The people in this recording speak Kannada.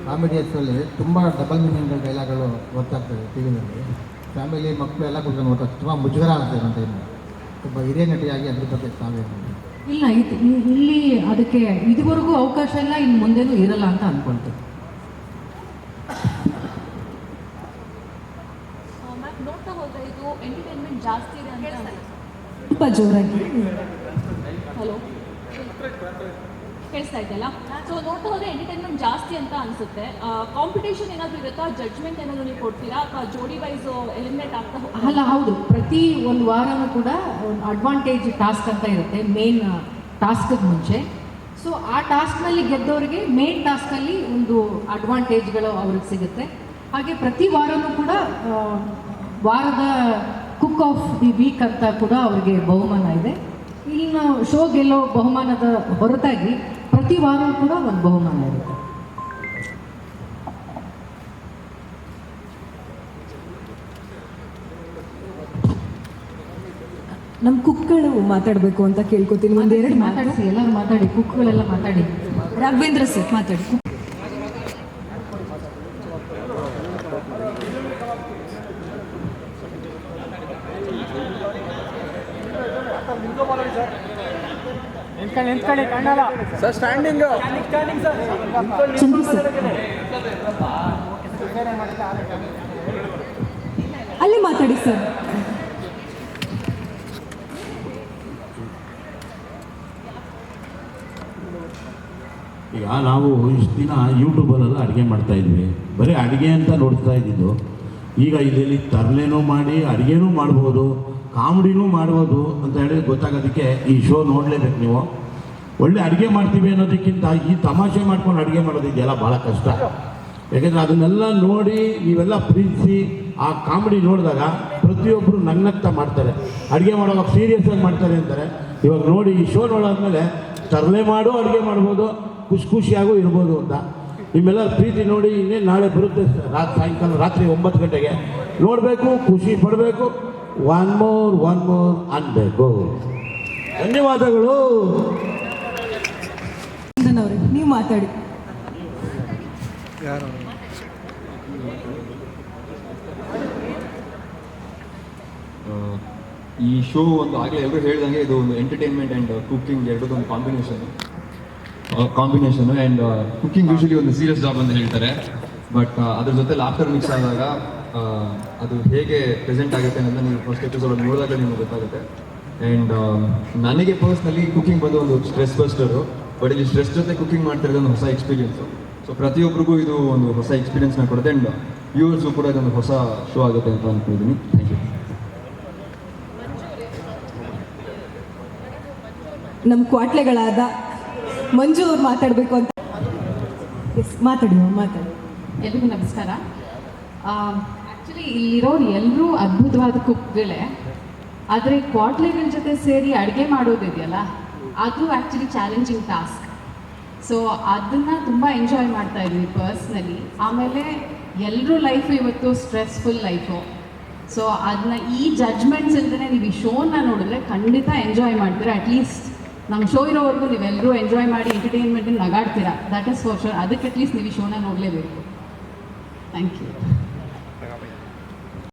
ಕಾಮಿಡಿಯನ್ಸಲ್ಲಿ ತುಂಬ ಡಬಲ್ ಮೀನಿಂಗ್ಗಳ ಡೈಲಾಗ್ಗಳು ಗೊತ್ತಾಗ್ತದೆ ಟಿ ವಿನಲ್ಲಿ. ಫ್ಯಾಮಿಲಿ ಮಕ್ಕಳು ಎಲ್ಲ ಕುತ್ಕೊಂಡು ನೋಡ್ತಾರೆ. ತುಂಬ ಮುಜುಗರ ಆಗ್ತದೆ ಅಂತ ಏನು ತುಂಬ ಹಿರಿಯ ನಟಿಯಾಗಿ ಅದ್ರ ಬಗ್ಗೆ ತಾವೇನು? ಇಲ್ಲ, ಇಲ್ಲಿ ಅದಕ್ಕೆ ಇದುವರೆಗೂ ಅವಕಾಶ ಇಲ್ಲ, ಇನ್ನು ಮುಂದೆನೂ ಇರಲ್ಲ ಅಂತ ಅಂದ್ಕೊಳ್ತೀವಿ. ನೋಡ್ತಾ ಹೋದ್ರೆ ಇದು ಎಂಟರ್ಟೈನ್ಮೆಂಟ್ ಜಾಸ್ತಿ ಇದೆ ಅಂತ ತುಂಬ ಜೋರಾಗಿ. ಹಲೋ, ಕೇಳಿಸ್ತಾ ಇದೆಯಲ್ಲ? ಸೊ ನೋಡ್ತಾ ಹೋದ್ರೆ ಎಂಟರ್ಟೈನ್ಮೆಂಟ್ ಜಾಸ್ತಿ ಅಂತ ಅನ್ಸುತ್ತೆ. ಕಾಂಪಿಟೇಷನ್ ಏನಾದರೂ ಇರುತ್ತಾ? ಜಡ್ಜ್ಮೆಂಟ್ ಏನಾದರೂ ನೀವು ಕೊಡ್ತೀರಾ ಅಥವಾ ಜೋಡಿ ವೈಸ್ ಎಲಿಮಿನೇಟ್ ಆಗ್ತಾ ಅಲ್ಲ, ಹೌದು. ಪ್ರತಿ ಒಂದು ವಾರನೂ ಕೂಡ ಒಂದು ಅಡ್ವಾಂಟೇಜ್ ಟಾಸ್ಕ್ ಅಂತ ಇರುತ್ತೆ ಮೇನ್ ಟಾಸ್ಕ್ಗೆ ಮುಂಚೆ. ಸೊ ಆ ಟಾಸ್ಕ್ನಲ್ಲಿ ಗೆದ್ದವರಿಗೆ ಮೇನ್ ಟಾಸ್ಕಲ್ಲಿ ಒಂದು ಅಡ್ವಾಂಟೇಜ್ಗಳು ಅವ್ರಿಗೆ ಸಿಗುತ್ತೆ. ಹಾಗೆ ಪ್ರತಿ ವಾರನೂ ಕೂಡ ವಾರದ ಕುಕ್ ಆಫ್ ದಿ ವೀಕ್ ಅಂತ ಕೂಡ ಅವರಿಗೆ ಬಹುಮಾನ ಇದೆ. ಇಲ್ಲಿನ ಶೋ ಗೆಲ್ಲೋ ಬಹುಮಾನದ ಹೊರತಾಗಿ ಪ್ರತಿ ವಾರವೂ ಕೂಡ ಒಂದು ಬಹುಮಾನ ಇರುತ್ತೆ. ನಮ್ಮ ಕುಕ್ಗಳು ಮಾತಾಡಬೇಕು ಅಂತ ಕೇಳ್ಕೊತೀನಿ. ಒಂದೆರಡು ಮಾತಾಡಿಸಿ, ಎಲ್ಲರೂ ಮಾತಾಡಿ, ಕುಕ್ಗಳೆಲ್ಲ ಮಾತಾಡಿ. ರಾಘವೇಂದ್ರ ಸರ್ ಮಾತಾಡಿ. ಸರ್ ಸ್ಟ್ಯಾಂಡಿಂಗ್ ಚಂದ್ರು ಸರ್ ಅಲ್ಲೇ ಮಾತಾಡಿ ಸರ್. ಈಗ ನಾವು ಇಷ್ಟು ದಿನ ಯೂಟ್ಯೂಬಲ್ಲೆಲ್ಲ ಅಡುಗೆ ಮಾಡ್ತಾಯಿದ್ವಿ, ಬರೀ ಅಡುಗೆ ಅಂತ ನೋಡ್ತಾ ಇದ್ದಿದ್ದು. ಈಗ ಇದರಲ್ಲಿ ತರಲೆನೂ ಮಾಡಿ ಅಡುಗೆನೂ ಮಾಡ್ಬೋದು, ಕಾಮಿಡಿನೂ ಮಾಡ್ಬೋದು ಅಂತ ಹೇಳಿ ಗೊತ್ತಾಗೋದಕ್ಕೆ ಈ ಶೋ ನೋಡಲೇಬೇಕು ನೀವು. ಒಳ್ಳೆ ಅಡುಗೆ ಮಾಡ್ತೀವಿ ಅನ್ನೋದಕ್ಕಿಂತ ಈ ತಮಾಷೆ ಮಾಡ್ಕೊಂಡು ಅಡುಗೆ ಮಾಡೋದಿದೆಯಲ್ಲ ಭಾಳ ಕಷ್ಟ. ಯಾಕೆಂದರೆ ಅದನ್ನೆಲ್ಲ ನೋಡಿ ನೀವೆಲ್ಲ ಪ್ರೀತಿಸಿ ಆ ಕಾಮಿಡಿ ನೋಡಿದಾಗ ಪ್ರತಿಯೊಬ್ಬರು ನಗ್ನಗ್ತಾ ಮಾಡ್ತಾರೆ. ಅಡುಗೆ ಮಾಡೋವಾಗ ಸೀರಿಯಸ್ಸಾಗಿ ಮಾಡ್ತಾರೆ ಅಂತಾರೆ. ಇವಾಗ ನೋಡಿ ಈ ಶೋ ನೋಡಾದ್ಮೇಲೆ ತರಲೆ ಮಾಡು ಅಡುಗೆ ಮಾಡ್ಬೋದು, ಖುಷಿಯಾಗೂ ಇರ್ಬೋದು ಅಂತ ನಿಮ್ಮೆಲ್ಲ ಪ್ರೀತಿ ನೋಡಿ ಇನ್ನೇನು ನಾಳೆ ಬರುತ್ತೆ ಸಾಯಂಕಾಲ ರಾತ್ರಿ 9 ಗಂಟೆಗೆ ನೋಡಬೇಕು, ಖುಷಿ ಪಡಬೇಕು, ಒನ್ ಮೋರ್ ಅನ್ಬೇಕು. ಧನ್ಯವಾದಗಳು. ನೀವು ಮಾತಾಡಿ. ಈ ಶೋ ಒಂದು ಆಗಲೇ ಎಲ್ಲರೂ ಹೇಳ್ದಂಗೆ ಇದು ಒಂದು ಎಂಟರ್ಟೈನ್ಮೆಂಟ್ ಆ್ಯಂಡ್ ಕುಕ್ಕಿಂಗ್ ಎರಡೂ ಒಂದು ಕಾಂಬಿನೇಷನು ಆ್ಯಂಡ್ ಕುಕ್ಕಿಂಗ್ ಯೂಶಲಿ ಒಂದು ಸೀರಿಯಸ್ ಜಾಬ್ ಅಂತ ಹೇಳ್ತಾರೆ. ಬಟ್ ಅದ್ರ ಜೊತೆ ಲಾಫ್ಟರ್ ಮಿಕ್ಸ್ ಆದಾಗ ಅದು ಹೇಗೆ ಪ್ರೆಸೆಂಟ್ ಆಗುತ್ತೆ ಅನ್ನೋದನ್ನ ನೀವು ಫಸ್ಟ್ ಎಪಿಸೋಡ್ ನೋಡಿದಾಗ ನಿಮಗೆ ಗೊತ್ತಾಗುತ್ತೆ. ಆ್ಯಂಡ್ ನನಗೆ ಪರ್ಸ್ನಲಿ ಕುಕ್ಕಿಂಗ್ ಬಂದು ಒಂದು ಸ್ಟ್ರೆಸ್ ಬಸ್ಟರು. ಬಟ್ ಇಲ್ಲಿ ಸ್ಟ್ರೆಸ್ ಜೊತೆ ಕುಕ್ಕಿಂಗ್ ಮಾಡ್ತಿರೋದು ಒಂದು ಹೊಸ ಎಕ್ಸ್ಪೀರಿಯನ್ಸು. ಸೊ ಪ್ರತಿಯೊಬ್ಬರಿಗೂ ಇದು ಒಂದು ಹೊಸ ಎಕ್ಸ್ಪೀರಿಯನ್ಸ್ನ ಕೊಡುತ್ತೆ. ಆ್ಯಂಡ್ ವ್ಯೂವರ್ಸು ಕೂಡ ಇದೊಂದು ಹೊಸ ಶೋ ಆಗುತ್ತೆ ಅಂತ ಅಂದ್ಕೊಂಡಿದ್ದೀನಿ. Thank you. ನಮ್ಮ ಕ್ವಾಟ್ಲೆಗಳಾದ ಮಂಜು ಅವ್ರು ಮಾತಾಡಬೇಕು ಅಂತ. ಮಾತಾಡಿ. ಎಲ್ರಿಗೂ ನಮಸ್ಕಾರ. ಆ್ಯಕ್ಚುಲಿ ಇಲ್ಲಿರೋರು ಎಲ್ಲರೂ ಅದ್ಭುತವಾದ ಕುಕ್ಗಳೇ. ಆದರೆ ಕ್ವಾಟ್ಲೆಗಳ ಜೊತೆ ಸೇರಿ ಅಡುಗೆ ಮಾಡೋದಿದೆಯಲ್ಲ, ಅದು ಆ್ಯಕ್ಚುಲಿ ಚಾಲೆಂಜಿಂಗ್ ಟಾಸ್ಕ್. ಸೊ ಅದನ್ನು ತುಂಬ ಎಂಜಾಯ್ ಮಾಡ್ತಾ ಇದ್ವಿ ಪರ್ಸ್ನಲಿ. ಆಮೇಲೆ ಎಲ್ಲರೂ ಲೈಫು ಇವತ್ತು ಸ್ಟ್ರೆಸ್ಫುಲ್ ಲೈಫು. ಸೊ ಅದನ್ನ ಈ ಜಡ್ಜ್ಮೆಂಟ್ಸ್ ಇಲ್ಲದೇ ನೀವು ಈ ಶೋನ ನೋಡಿದ್ರೆ ಖಂಡಿತ ಎಂಜಾಯ್ ಮಾಡ್ತೀರಾ. ಅಟ್ಲೀಸ್ಟ್ ನಮ್ಮ ಶೋ ಇರೋವರೆಗೂ ನೀವೆಲ್ಲರೂ ಎಂಜಾಯ್ ಮಾಡಿ ಎಂಟರ್ಟೈನ್ಮೆಂಟನ್ನು ನಗಾಡ್ತೀರಾ. That is for sure. ಅದಕ್ಕೆ ಅಟ್ಲೀಸ್ಟ್ ನೀವು ಈ ಶೋನ ನೋಡಲೇಬೇಕು. Thank you.